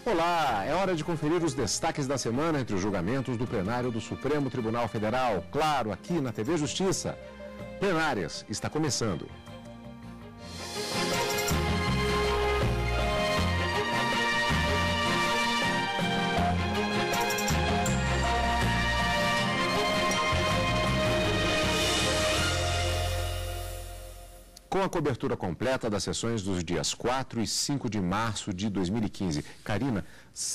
Olá, é hora de conferir os destaques da semana entre os julgamentos do plenário do Supremo Tribunal Federal. Claro, aqui na TV Justiça. Plenárias está começando. Com a cobertura completa das sessões dos dias 4 e 5 de março de 2015. Karina,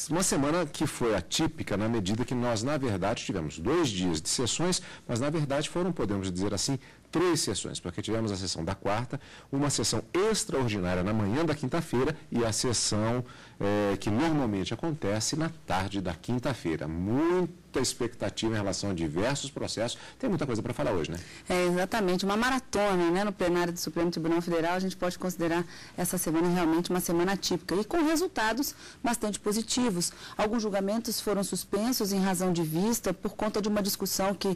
uma semana que foi atípica na medida que nós, na verdade, tivemos 2 dias de sessões, mas, na verdade, foram, podemos dizer assim, 3 sessões, porque tivemos a sessão da quarta, uma sessão extraordinária na manhã da quinta-feira e a sessão que normalmente acontece na tarde da quinta-feira. Muita expectativa em relação a diversos processos. Tem muita coisa para falar hoje, né? Exatamente. Uma maratona, né? No plenário do Supremo Tribunal Federal, a gente pode considerar essa semana realmente uma semana atípica e com resultados bastante positivos. Alguns julgamentos foram suspensos em razão de vista por conta de uma discussão que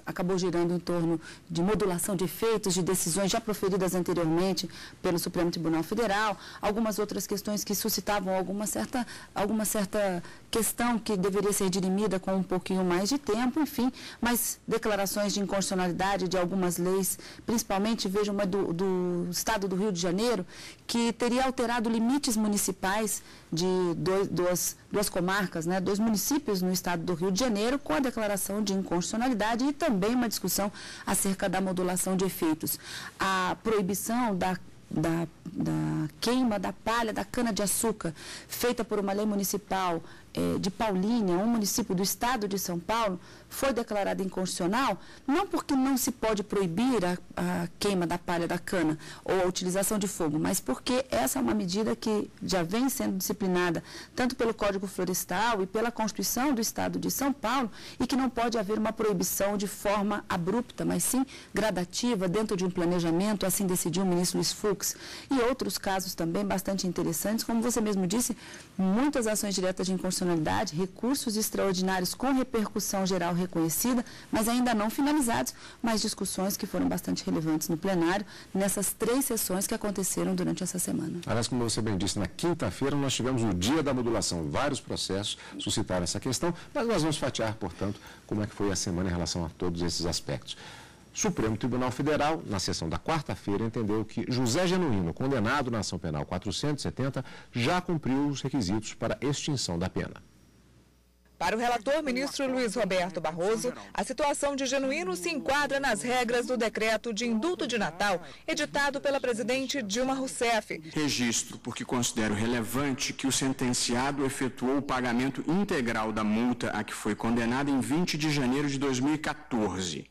acabou girando em torno de modulação de efeitos de decisões já proferidas anteriormente pelo Supremo Tribunal Federal, algumas outras questões que suscitavam alguma certa questão que deveria ser dirimida com um pouquinho mais de tempo, enfim, mas declarações de inconstitucionalidade de algumas leis, principalmente, vejo uma do Estado do Rio de Janeiro, que teria alterado limites municipais de duas comarcas, né, 2 municípios no Estado do Rio de Janeiro, com a declaração de inconstitucionalidade e também uma discussão acerca da modulação de efeitos. A proibição da queima da palha da cana-de-açúcar, feita por uma lei municipal de Paulínia, um município do estado de São Paulo, foi declarada inconstitucional, não porque não se pode proibir a queima da palha da cana ou a utilização de fogo, mas porque essa é uma medida que já vem sendo disciplinada tanto pelo Código Florestal e pela Constituição do estado de São Paulo e que não pode haver uma proibição de forma abrupta, mas sim gradativa, dentro de um planejamento, assim decidiu o ministro Luiz Fux. E outros casos também bastante interessantes, como você mesmo disse, muitas ações diretas de inconstitucionalidade, recursos extraordinários com repercussão geral reconhecida, mas ainda não finalizados, mas discussões que foram bastante relevantes no plenário, nessas 3 sessões que aconteceram durante essa semana. Aliás, como você bem disse, na quinta-feira nós tivemos o dia da modulação, vários processos suscitaram essa questão, mas nós vamos fatiar, portanto, como é que foi a semana em relação a todos esses aspectos. Supremo Tribunal Federal, na sessão da quarta-feira, entendeu que José Genuíno, condenado na ação penal 470, já cumpriu os requisitos para extinção da pena. Para o relator, ministro Luiz Roberto Barroso, a situação de Genuíno se enquadra nas regras do decreto de indulto de Natal, editado pela presidente Dilma Rousseff. Registro, porque considero relevante que o sentenciado efetuou o pagamento integral da multa a que foi condenado em 20 de janeiro de 2014.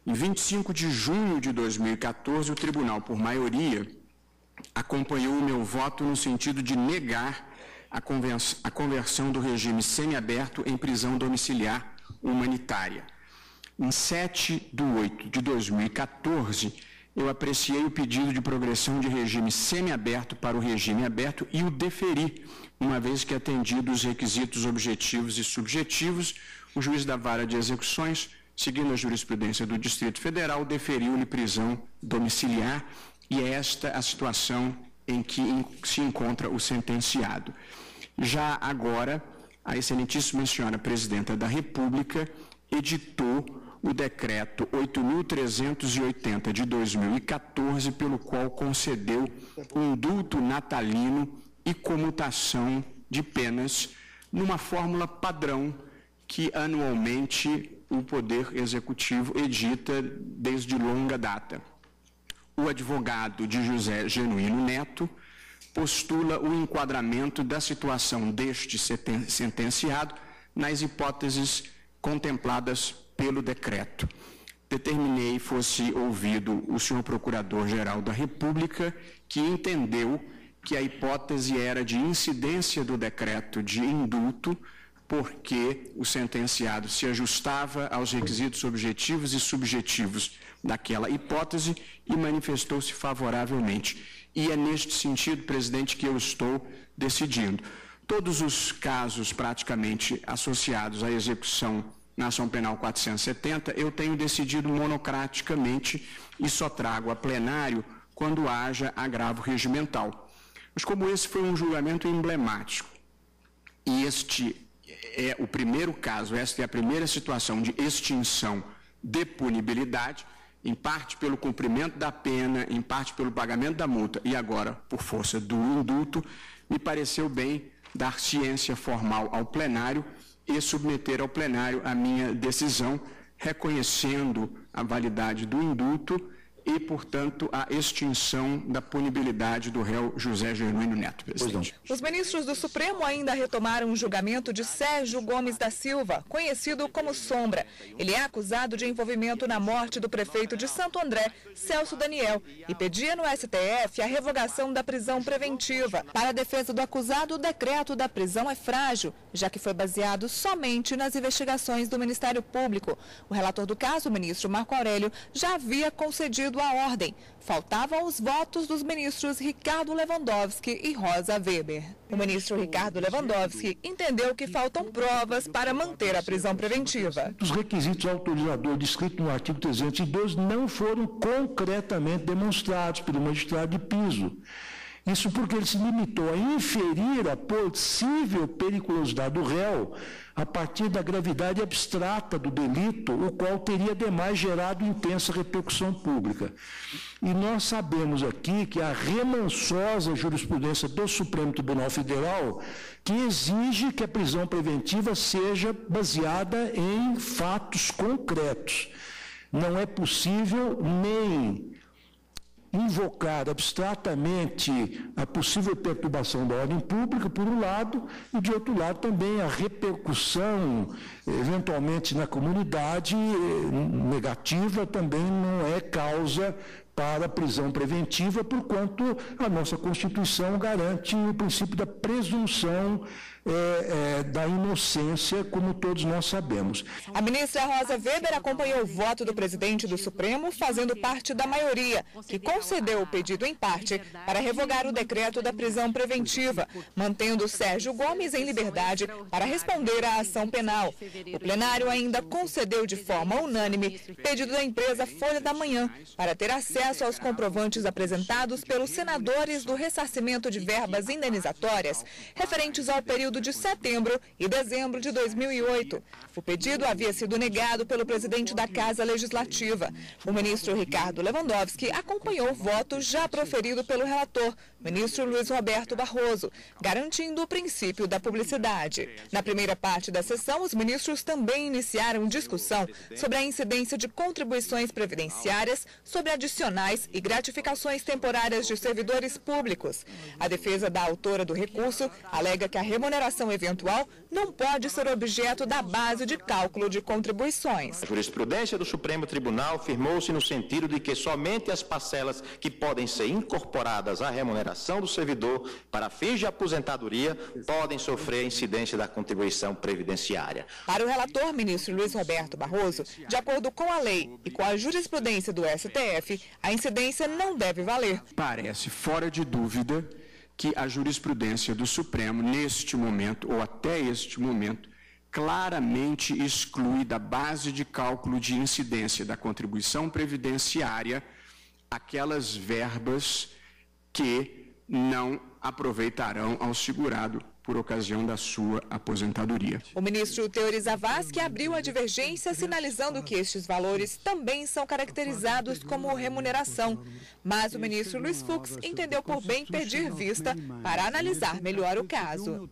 Em 25 de junho de 2014, o tribunal, por maioria, acompanhou o meu voto no sentido de negar a conversão do regime semiaberto em prisão domiciliar humanitária. Em 7/8 de 2014, eu apreciei o pedido de progressão de regime semiaberto para o regime aberto e o deferi, uma vez que atendido os requisitos objetivos e subjetivos, o juiz da vara de execuções, seguindo a jurisprudência do Distrito Federal, deferiu-lhe prisão domiciliar e é esta a situação em que se encontra o sentenciado. Já agora, a excelentíssima senhora Presidenta da República editou o decreto 8.380 de 2014, pelo qual concedeu indulto natalino e comutação de penas numa fórmula padrão que anualmente o Poder Executivo edita desde longa data. O advogado de José Genuíno Neto postula o enquadramento da situação deste sentenciado nas hipóteses contempladas pelo decreto. Determinei fosse ouvido o senhor Procurador-Geral da República, que entendeu que a hipótese era de incidência do decreto de indulto, porque o sentenciado se ajustava aos requisitos objetivos e subjetivos daquela hipótese e manifestou-se favoravelmente. E é neste sentido, presidente, que eu estou decidindo. Todos os casos praticamente associados à execução na ação penal 470, eu tenho decidido monocraticamente e só trago a plenário quando haja agravo regimental. Mas como esse foi um julgamento emblemático, e este é o primeiro caso, esta é a primeira situação de extinção de punibilidade, em parte pelo cumprimento da pena, em parte pelo pagamento da multa e agora por força do indulto, me pareceu bem dar ciência formal ao plenário e submeter ao plenário a minha decisão, reconhecendo a validade do indulto e, portanto, a extinção da punibilidade do réu José Genuíno Neto, presidente. Os ministros do Supremo ainda retomaram o julgamento de Sérgio Gomes da Silva, conhecido como Sombra. Ele é acusado de envolvimento na morte do prefeito de Santo André, Celso Daniel, e pedia no STF a revogação da prisão preventiva. Para a defesa do acusado, o decreto da prisão é frágil, já que foi baseado somente nas investigações do Ministério Público. O relator do caso, o ministro Marco Aurélio, já havia concedido a ordem. Faltavam os votos dos ministros Ricardo Lewandowski e Rosa Weber. O ministro Ricardo Lewandowski entendeu que faltam provas para manter a prisão preventiva. Os requisitos autorizadores descritos no artigo 312 não foram concretamente demonstrados pelo magistrado de piso. Isso porque ele se limitou a inferir a possível periculosidade do réu a partir da gravidade abstrata do delito, o qual teria demais gerado intensa repercussão pública. E nós sabemos aqui que a remansosa jurisprudência do Supremo Tribunal Federal que exige que a prisão preventiva seja baseada em fatos concretos. Não é possível nem invocar abstratamente a possível perturbação da ordem pública, por um lado, e, de outro lado, também a repercussão, eventualmente, na comunidade negativa, também não é causa para a prisão preventiva, porquanto a nossa Constituição garante o princípio da presunção da inocência, como todos nós sabemos. A ministra Rosa Weber acompanhou o voto do presidente do Supremo, fazendo parte da maioria, que concedeu o pedido em parte para revogar o decreto da prisão preventiva, mantendo Sérgio Gomes em liberdade para responder à ação penal. O plenário ainda concedeu de forma unânime pedido da empresa Folha da Manhã para ter acesso aos comprovantes apresentados pelos senadores do ressarcimento de verbas indenizatórias referentes ao período de setembro e dezembro de 2008. O pedido havia sido negado pelo presidente da Casa Legislativa. O ministro Ricardo Lewandowski acompanhou o voto já proferido pelo relator, ministro Luiz Roberto Barroso, garantindo o princípio da publicidade. Na primeira parte da sessão, os ministros também iniciaram discussão sobre a incidência de contribuições previdenciárias sobre adicionais e gratificações temporárias de servidores públicos. A defesa da autora do recurso alega que a remuneração eventual não pode ser objeto da base de cálculo de contribuições. A jurisprudência do Supremo Tribunal firmou-se no sentido de que somente as parcelas que podem ser incorporadas à remuneração do servidor para fins de aposentadoria podem sofrer incidência da contribuição previdenciária. Para o relator, ministro Luiz Roberto Barroso, de acordo com a lei e com a jurisprudência do STF, a incidência não deve valer. Parece fora de dúvida que a jurisprudência do Supremo, neste momento, ou até este momento, claramente exclui da base de cálculo de incidência da contribuição previdenciária aquelas verbas que não aproveitarão ao segurado por ocasião da sua aposentadoria. O ministro Teori Zavascki abriu a divergência, sinalizando que estes valores também são caracterizados como remuneração. Mas o ministro Luiz Fux entendeu por bem pedir vista para analisar melhor o caso.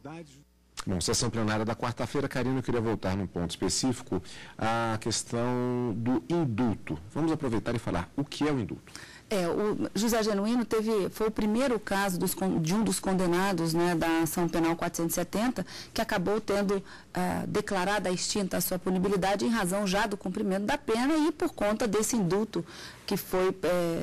Bom, sessão plenária da quarta-feira, Karina, eu queria voltar num ponto específico, a questão do indulto. Vamos aproveitar e falar o que é o indulto. O José Genuíno foi o primeiro caso de um dos condenados, né, da ação penal 470, que acabou tendo declarada extinta a sua punibilidade em razão já do cumprimento da pena e por conta desse indulto que foi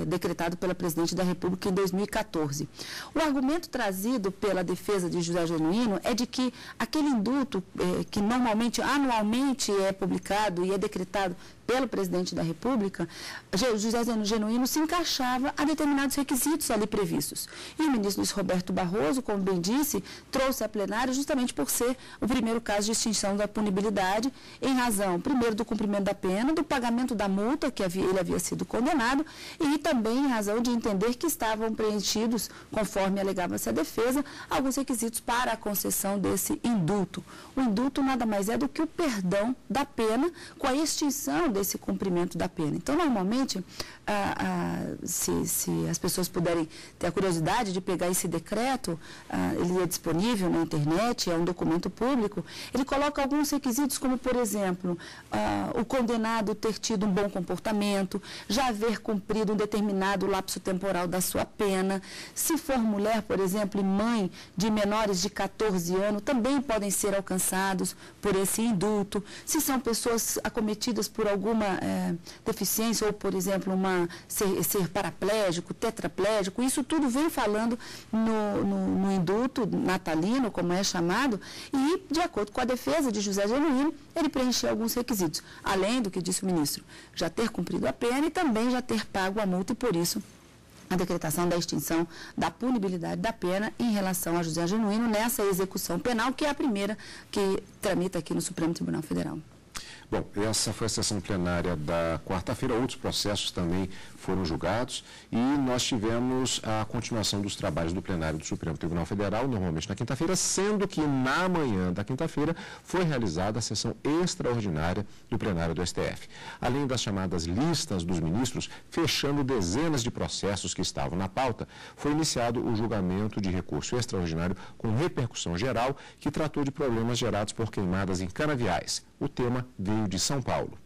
decretado pela Presidente da República em 2014. O argumento trazido pela defesa de José Genuíno é de que aquele indulto que normalmente, anualmente é publicado e é decretado pelo presidente da República, José Genuíno se encaixava a determinados requisitos ali previstos. E o ministro Luiz Roberto Barroso, como bem disse, trouxe a plenário justamente por ser o primeiro caso de extinção da punibilidade, em razão, primeiro, do cumprimento da pena, do pagamento da multa que ele havia sido condenado, e também em razão de entender que estavam preenchidos, conforme alegava-se a defesa, alguns requisitos para a concessão desse indulto. O indulto nada mais é do que o perdão da pena com a extinção desse cumprimento da pena. Então, normalmente, se as pessoas puderem ter a curiosidade de pegar esse decreto, ele é disponível na internet, é um documento público, ele coloca alguns requisitos, como, por exemplo, o condenado ter tido um bom comportamento, já haver cumprido um determinado lapso temporal da sua pena. Se for mulher, por exemplo, e mãe de menores de 14 anos, também podem ser alcançados por esse indulto. Se são pessoas acometidas por alguma deficiência, ou, por exemplo, ser paraplégico, tetraplégico, isso tudo vem falando no indulto natalino, como é chamado, e, de acordo com a defesa de José Genuíno, ele preencheu alguns requisitos, além do que disse o ministro, já ter cumprido a pena e também já ter pago a multa, e por isso a decretação da extinção da punibilidade da pena em relação a José Genuíno nessa execução penal, que é a primeira que tramita aqui no Supremo Tribunal Federal. Bom, essa foi a sessão plenária da quarta-feira. Outros processos também foram julgados e nós tivemos a continuação dos trabalhos do plenário do Supremo Tribunal Federal, normalmente na quinta-feira, sendo que na manhã da quinta-feira foi realizada a sessão extraordinária do plenário do STF. Além das chamadas listas dos ministros, fechando dezenas de processos que estavam na pauta, foi iniciado o julgamento de recurso extraordinário com repercussão geral, que tratou de problemas gerados por queimadas em canaviais. O tema veio de São Paulo.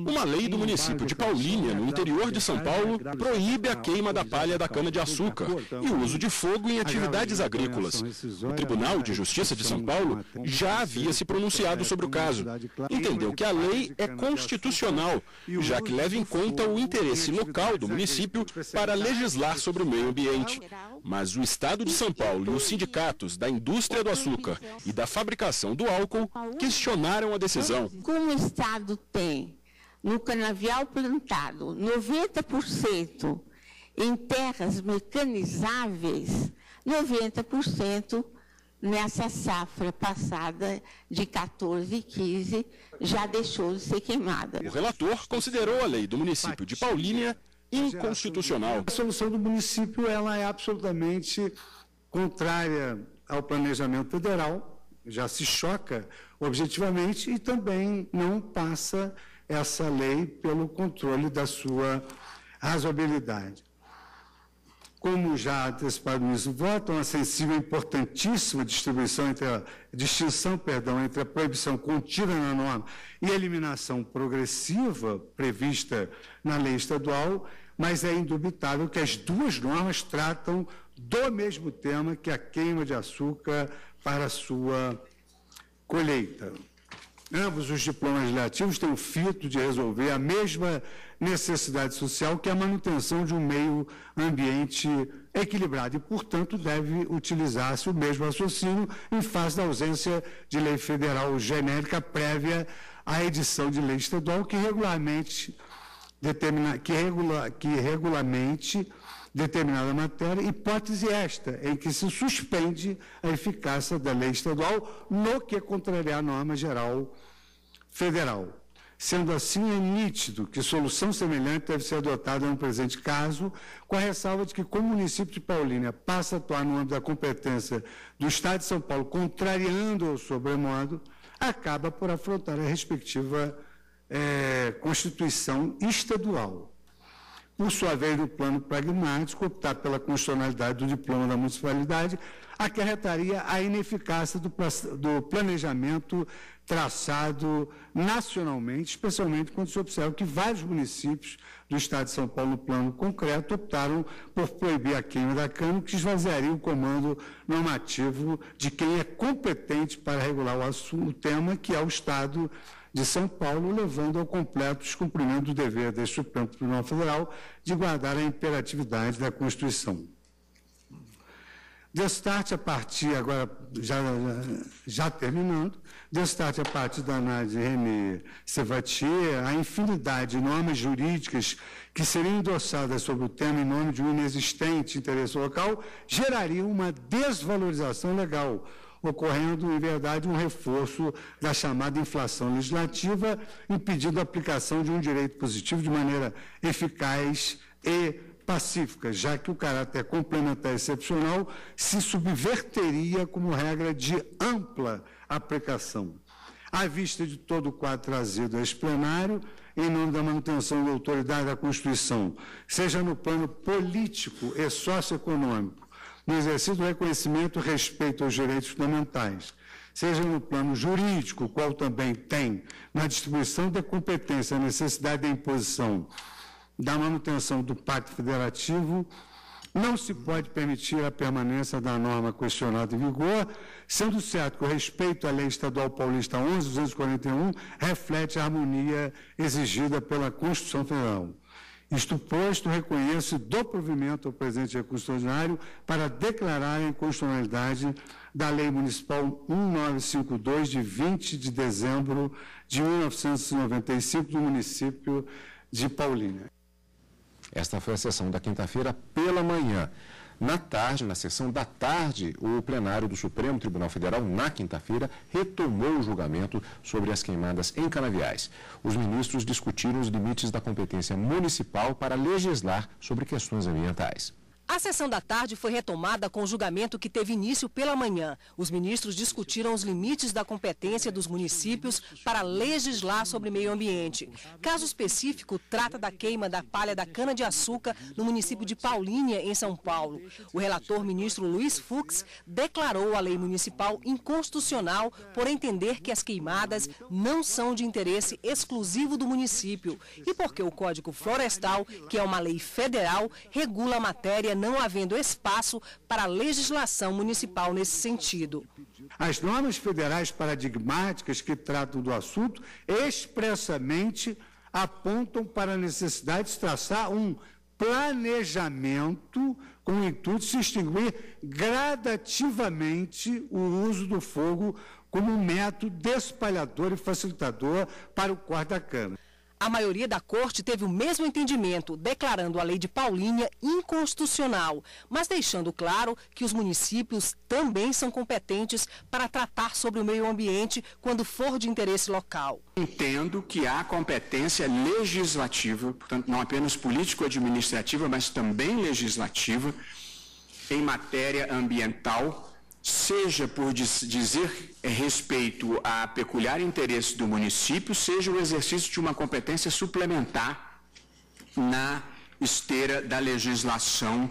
Uma lei do município de Paulínia, no interior de São Paulo, proíbe a queima da palha da cana-de-açúcar e o uso de fogo em atividades agrícolas. O Tribunal de Justiça de São Paulo já havia se pronunciado sobre o caso. Entendeu que a lei é constitucional, já que leva em conta o interesse local do município para legislar sobre o meio ambiente. Mas o Estado de São Paulo e os sindicatos da indústria do açúcar e da fabricação do álcool questionaram a decisão. Como o Estado tem no canavial plantado 90% em terras mecanizáveis, 90% nessa safra passada de 14 e 15 já deixou de ser queimada. O relator considerou a lei do município de Paulínia inconstitucional. A solução do município ela é absolutamente contrária ao planejamento federal, já se choca objetivamente e também não passa essa lei pelo controle da sua razoabilidade. Como já antecipado o ministro vota, uma sensível e importantíssima distinção entre a proibição contida na norma e a eliminação progressiva prevista na lei estadual, mas é indubitável que as duas normas tratam do mesmo tema, que é a queima de açúcar para a sua colheita. Ambos os diplomas legislativos têm o fito de resolver a mesma necessidade social, que é a manutenção de um meio ambiente equilibrado e, portanto, deve utilizar-se o mesmo raciocínio em face da ausência de lei federal genérica prévia à edição de lei estadual que regulamente determinada matéria, hipótese esta, em que se suspende a eficácia da lei estadual no que contrariar a norma geral federal. Sendo assim, é nítido que solução semelhante deve ser adotada no presente caso, com a ressalva de que, como o município de Paulínia passa a atuar no âmbito da competência do Estado de São Paulo, contrariando-o sobremodo, acaba por afrontar a respectiva Constituição estadual. Por sua vez, no plano pragmático, optar pela constitucionalidade do diploma da municipalidade acarretaria a ineficácia do planejamento traçado nacionalmente, especialmente quando se observa que vários municípios do Estado de São Paulo, no plano concreto, optaram por proibir a queima da cana, que esvaziaria o comando normativo de quem é competente para regular o tema, que é o Estado de São Paulo, levando ao completo descumprimento do dever deste Supremo Tribunal Federal de guardar a imperatividade da Constituição. Destarte a partir, agora já terminando, destarte a partir da análise René Sevatier, a infinidade de normas jurídicas que seriam endossadas sobre o tema em nome de um inexistente interesse local, gerariam uma desvalorização legal, ocorrendo, em verdade, um reforço da chamada inflação legislativa, impedindo a aplicação de um direito positivo de maneira eficaz e pacífica, já que o caráter complementar excepcional se subverteria como regra de ampla aplicação. À vista de todo o quadro trazido a esse plenário, em nome da manutenção da autoridade da Constituição, seja no plano político e socioeconômico, no exercício do reconhecimento e respeito aos direitos fundamentais, seja no plano jurídico, o qual também tem, na distribuição da competência, a necessidade da imposição da manutenção do Pacto Federativo, não se pode permitir a permanência da norma questionada em vigor, sendo certo que o respeito à Lei Estadual Paulista 11.241 reflete a harmonia exigida pela Constituição Federal. Isto posto, reconheço e dou provimento ao presente recurso ordinário para declarar a inconstitucionalidade da Lei Municipal 1952, de 20 de dezembro de 1995, do município de Paulínia. Esta foi a sessão da quinta-feira pela manhã. Na tarde, na sessão da tarde, o plenário do Supremo Tribunal Federal, na quinta-feira, retomou o julgamento sobre as queimadas em canaviais. Os ministros discutiram os limites da competência municipal para legislar sobre questões ambientais. A sessão da tarde foi retomada com o julgamento que teve início pela manhã. Os ministros discutiram os limites da competência dos municípios para legislar sobre meio ambiente. Caso específico trata da queima da palha da cana-de-açúcar no município de Paulínia, em São Paulo. O relator, ministro Luiz Fux, declarou a lei municipal inconstitucional por entender que as queimadas não são de interesse exclusivo do município e porque o Código Florestal, que é uma lei federal, regula a matéria não havendo espaço para legislação municipal nesse sentido. As normas federais paradigmáticas que tratam do assunto expressamente apontam para a necessidade de traçar um planejamento com o intuito de se extinguir gradativamente o uso do fogo como um método espalhador e facilitador para o corte da cana. A maioria da corte teve o mesmo entendimento, declarando a lei de Paulínia inconstitucional, mas deixando claro que os municípios também são competentes para tratar sobre o meio ambiente quando for de interesse local. Entendo que há competência legislativa, portanto não apenas político-administrativa, mas também legislativa, em matéria ambiental, seja por dizer respeito a peculiar interesse do município, seja o exercício de uma competência suplementar na esteira da legislação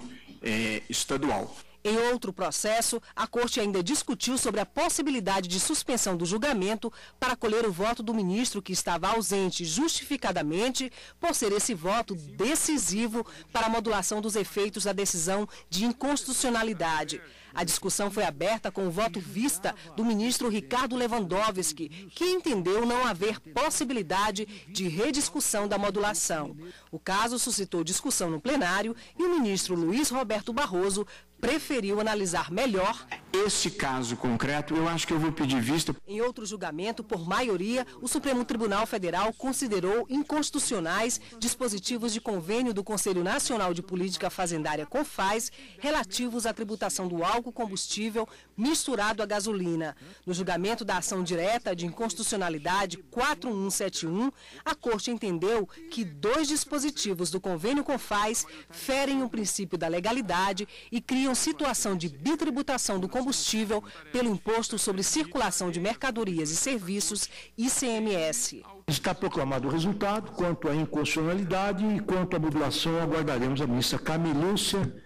estadual. Em outro processo, a Corte ainda discutiu sobre a possibilidade de suspensão do julgamento para acolher o voto do ministro que estava ausente justificadamente, por ser esse voto decisivo para a modulação dos efeitos da decisão de inconstitucionalidade. A discussão foi aberta com o voto vista do ministro Ricardo Lewandowski, que entendeu não haver possibilidade de rediscussão da modulação. O caso suscitou discussão no plenário e o ministro Luiz Roberto Barroso preferiu analisar melhor esse caso concreto. Eu acho que eu vou pedir vista. Em outro julgamento, por maioria, o Supremo Tribunal Federal considerou inconstitucionais dispositivos de convênio do Conselho Nacional de Política Fazendária CONFAS relativos à tributação do álcool combustível misturado à gasolina. No julgamento da ação direta de inconstitucionalidade 4171, a Corte entendeu que 2 dispositivos do convênio CONFAS ferem o princípio da legalidade e criam situação de bitributação do combustível pelo Imposto sobre Circulação de Mercadorias e Serviços, ICMS. Está proclamado o resultado. Quanto à inconstitucionalidade e quanto à modulação, aguardaremos a ministra Carmen Lúcia.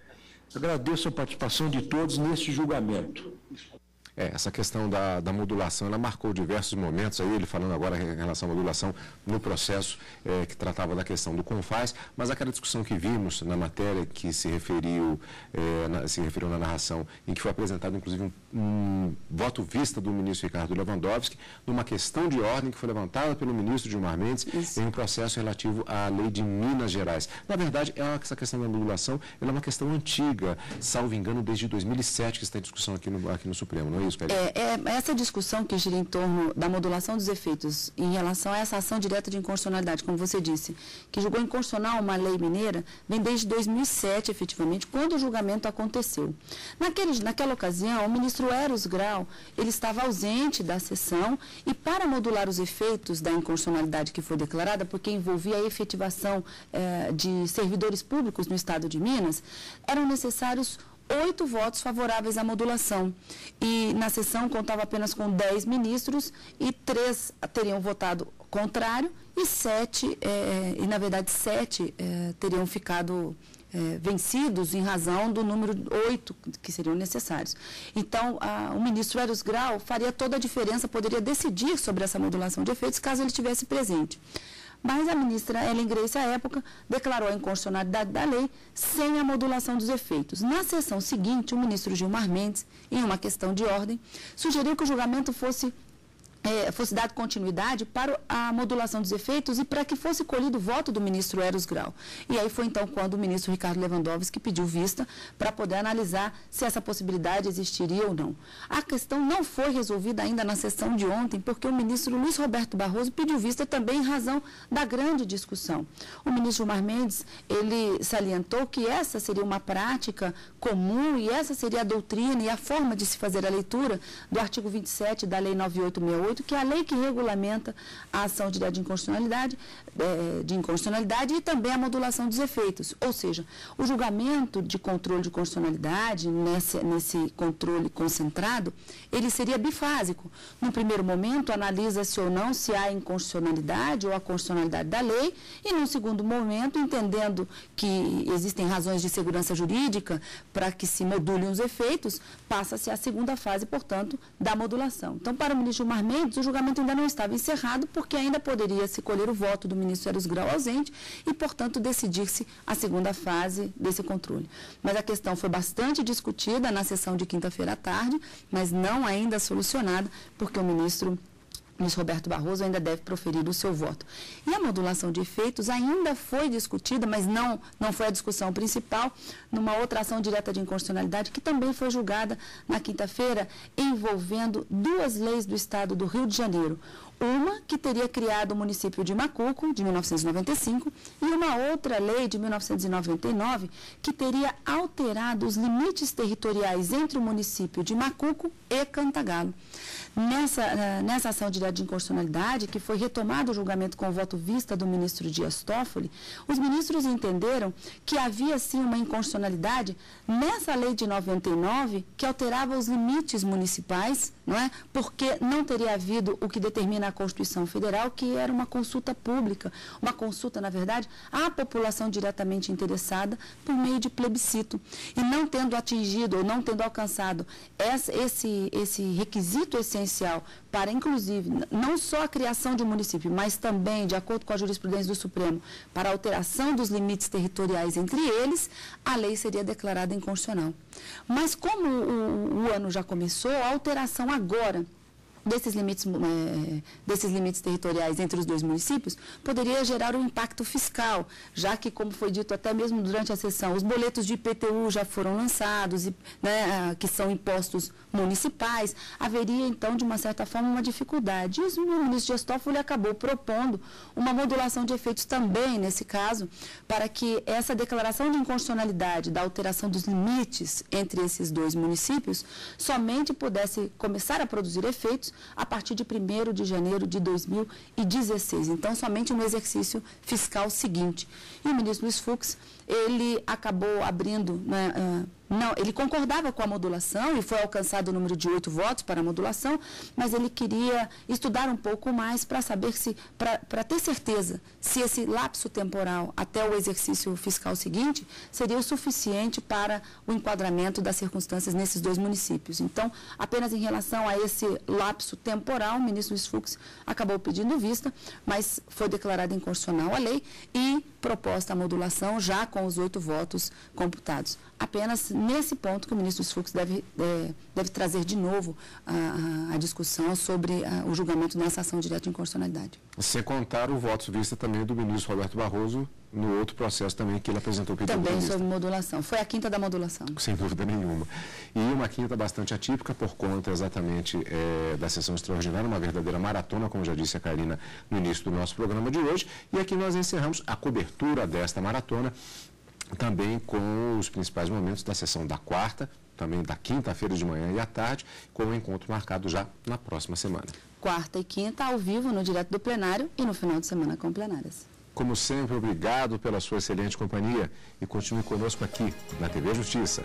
Agradeço a participação de todos neste julgamento. Essa questão da modulação, ela marcou diversos momentos, aí ele falando agora em relação à modulação no processo que tratava da questão do CONFAS, mas aquela discussão que vimos na matéria que se referiu na narração, em que foi apresentado inclusive um voto vista do ministro Ricardo Lewandowski, numa questão de ordem que foi levantada pelo ministro Gilmar Mendes em um processo relativo à lei de Minas Gerais. Na verdade, essa questão da modulação ela é uma questão antiga, salvo engano, desde 2007 que está em discussão aqui no Supremo, não é isso, Karina? Essa discussão que gira em torno da modulação dos efeitos em relação a essa ação direta de inconstitucionalidade, como você disse, que julgou inconstitucional uma lei mineira, vem desde 2007, efetivamente, quando o julgamento aconteceu. Naquela ocasião, o ministro Eros Grau, ele estava ausente da sessão e para modular os efeitos da inconstitucionalidade que foi declarada, porque envolvia a efetivação de servidores públicos no estado de Minas, eram necessários 8 votos favoráveis à modulação. E na sessão contava apenas com 10 ministros e 3 teriam votado contrário e 7 teriam ficado vencidos em razão do número 8 que seriam necessários. Então, o ministro Eros Grau faria toda a diferença, poderia decidir sobre essa modulação de efeitos caso ele estivesse presente. Mas a ministra Ellen Grace, à época, declarou a inconstitucionalidade da lei sem a modulação dos efeitos. Na sessão seguinte, o ministro Gilmar Mendes, em uma questão de ordem, sugeriu que o julgamento fosse dado continuidade para a modulação dos efeitos e para que fosse colhido o voto do ministro Eros Grau. E aí foi então quando o ministro Ricardo Lewandowski pediu vista para poder analisar se essa possibilidade existiria ou não. A questão não foi resolvida ainda na sessão de ontem, porque o ministro Luiz Roberto Barroso pediu vista também em razão da grande discussão. O ministro Gilmar Mendes, ele salientou que essa seria uma prática comum e essa seria a doutrina e a forma de se fazer a leitura do artigo 27 da Lei 9868, que é a lei que regulamenta a ação direta de inconstitucionalidade e também a modulação dos efeitos. Ou seja, o julgamento de controle de constitucionalidade, nesse controle concentrado, ele seria bifásico. No primeiro momento, analisa-se ou não se há inconstitucionalidade ou a constitucionalidade da lei, e no segundo momento, entendendo que existem razões de segurança jurídica para que se modulem os efeitos, passa-se à segunda fase, portanto, da modulação. Então, para o ministro Gilmar Mendes, o julgamento ainda não estava encerrado, porque ainda poderia se colher o voto do ministro Eros Grau ausente e, portanto, decidir-se a segunda fase desse controle. Mas a questão foi bastante discutida na sessão de quinta-feira à tarde, mas não ainda solucionada, porque o ministro Luiz Roberto Barroso ainda deve proferir o seu voto. E a modulação de efeitos ainda foi discutida, mas não foi a discussão principal, numa outra ação direta de inconstitucionalidade, que também foi julgada na quinta-feira, envolvendo 2 leis do Estado do Rio de Janeiro. Uma que teria criado o município de Macuco, de 1995, e uma outra lei de 1999 que teria alterado os limites territoriais entre o município de Macuco e Cantagalo. Nessa ação direta de inconstitucionalidade, que foi retomado o julgamento com o voto vista do ministro Dias Toffoli, os ministros entenderam que havia sim uma inconstitucionalidade nessa lei de 99 que alterava os limites municipais, não é? Porque não teria havido o que determina a Constituição Federal, que era uma consulta pública, uma consulta, na verdade, à população diretamente interessada por meio de plebiscito. E não tendo atingido ou não tendo alcançado esse requisito essencial para, inclusive, não só a criação de um município, mas também, de acordo com a jurisprudência do Supremo, para a alteração dos limites territoriais entre eles, a lei seria declarada inconstitucional. Mas como o ano já começou, a alteração agora desses limites territoriais entre os 2 municípios poderia gerar um impacto fiscal, já que, como foi dito até mesmo durante a sessão, os boletos de IPTU já foram lançados, que são impostos municipais, haveria, então, de uma certa forma, uma dificuldade. E o ministro Dias Toffoli acabou propondo uma modulação de efeitos também, nesse caso, para que essa declaração de inconstitucionalidade da alteração dos limites entre esses 2 municípios somente pudesse começar a produzir efeitos a partir de 1º de janeiro de 2016. Então, somente no exercício fiscal seguinte. E o ministro Luiz Fux, ele acabou abrindo, Não, ele concordava com a modulação e foi alcançado o número de 8 votos para a modulação, mas ele queria estudar um pouco mais para saber se, para ter certeza se esse lapso temporal até o exercício fiscal seguinte seria o suficiente para o enquadramento das circunstâncias nesses 2 municípios. Então, apenas em relação a esse lapso temporal, o ministro Luiz Fux acabou pedindo vista, mas foi declarada inconstitucional a lei e proposta a modulação já com os 8 votos computados. Apenas nesse ponto que o ministro Luiz Fux deve trazer de novo a discussão sobre o julgamento nessa ação direta de inconstitucionalidade. Sem contar o voto vista também do ministro Roberto Barroso no outro processo também que ele apresentou pedido de vista. Também sobre modulação. Foi a 5ª da modulação. Sem dúvida nenhuma. E uma 5ª bastante atípica por conta exatamente da sessão extraordinária, uma verdadeira maratona, como já disse a Karina no início do nosso programa de hoje. E aqui nós encerramos a cobertura desta maratona, também com os principais momentos da sessão da 4ª, também da quinta-feira de manhã e à tarde, com o encontro marcado já na próxima semana. 4ª e 5ª, ao vivo, no direto do plenário e no final de semana com plenárias. Como sempre, obrigado pela sua excelente companhia e continue conosco aqui na TV Justiça.